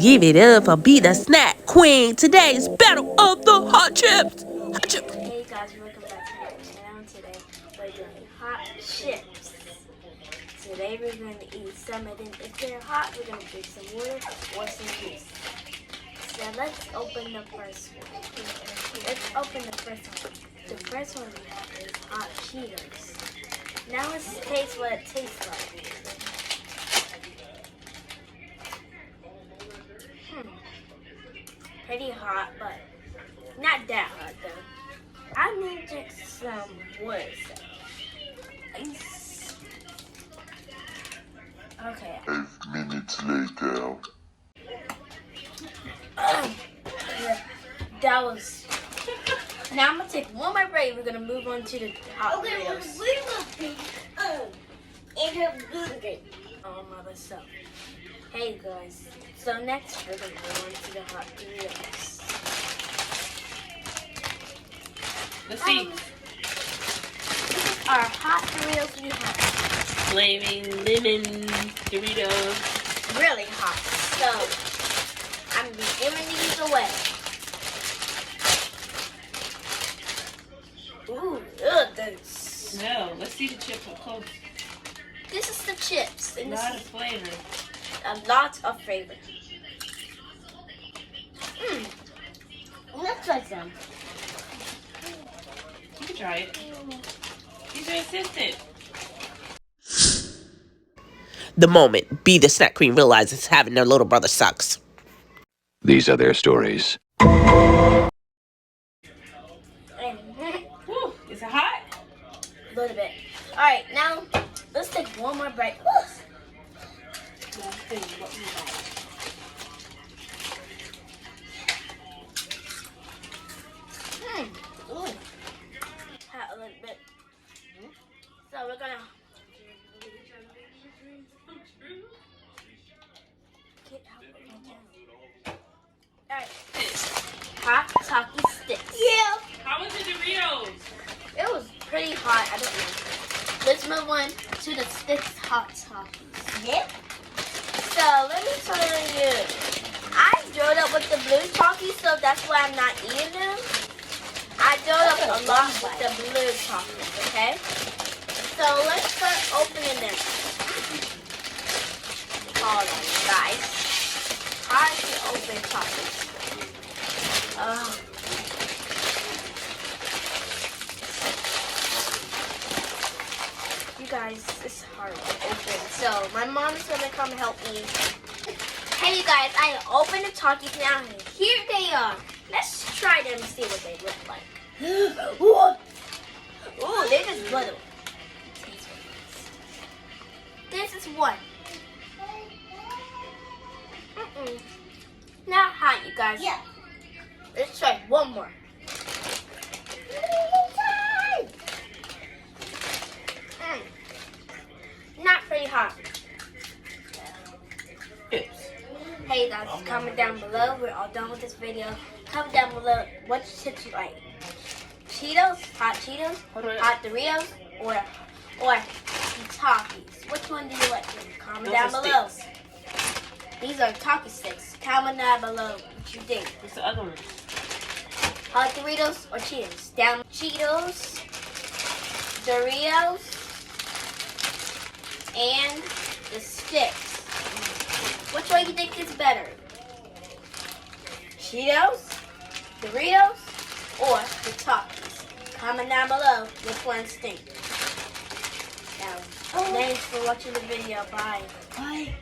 Give it up for Be the Snack Queen. Today's battle of the hot chips. Hot chips. Hey guys, welcome back to my channel. Today we're doing hot chips. Today we're going to eat some of them. If they're hot, we're going to drink some water or some juice. So let's open the first one. Let's open the first one. The first one we have is hot Cheetos. Now let's taste what it tastes like. Pretty hot, but not that hot though. I'm gonna drink some water. Ice. Okay. 5 minutes later. That was. Now I'm gonna take one more break. We're gonna move on to the hot Doritos. Oh mother stuff. Hey guys. So next we're gonna go on to the hot Doritos. Let's see. Our hot Doritos we have. Flaming lemon Doritos. Really hot. So I'm gonna be giving these away. Ooh, this. No, let's see the chip up close. This is the chips. And A lot of flavor. a lot of flavor. Let's try some. You can try it. He's your assistant. The moment Be the Snack Queen realizes having their little brother sucks. These are their stories. And Woo, is it hot? a little bit. All right, now let's take one more bite. Let's see what we like. Ooh. Hot a little bit. So we're gonna get out of my camera. Alright. Hot Takis sticks. Yeah. How was the Doritos? It was pretty hot. I don't know. Let's move on to the sticks hot Takis. Yeah. So let me tell you. I joined up with the blue Takis, so that's why I'm not eating them. I joined up a lot with the blue Takis, okay? So let's start opening them. Hold on, guys. Hard to open Takis. You guys, it's hard to open. So my mom's gonna come help me. Hey you guys, I opened the Takis now. Here they are. Let's try them and see what they look like. Ooh, they're just little. This is one. Not hot, you guys. Yeah. Let's try one more. Not pretty hot. Hey guys, comment down below. We're all done with this video. Comment down below what chips you like. Cheetos, hot Doritos, or Takis. Which one do you like? Comment down below. These are Takis sticks. Comment down below what you think. What's the other one? Hot Doritos or Cheetos? Down Cheetos, Doritos, and the sticks. Which one do you think is better? Cheetos, Doritos, or the Takis? Comment down below which one stinks. Now, thanks for watching the video. Bye. Bye.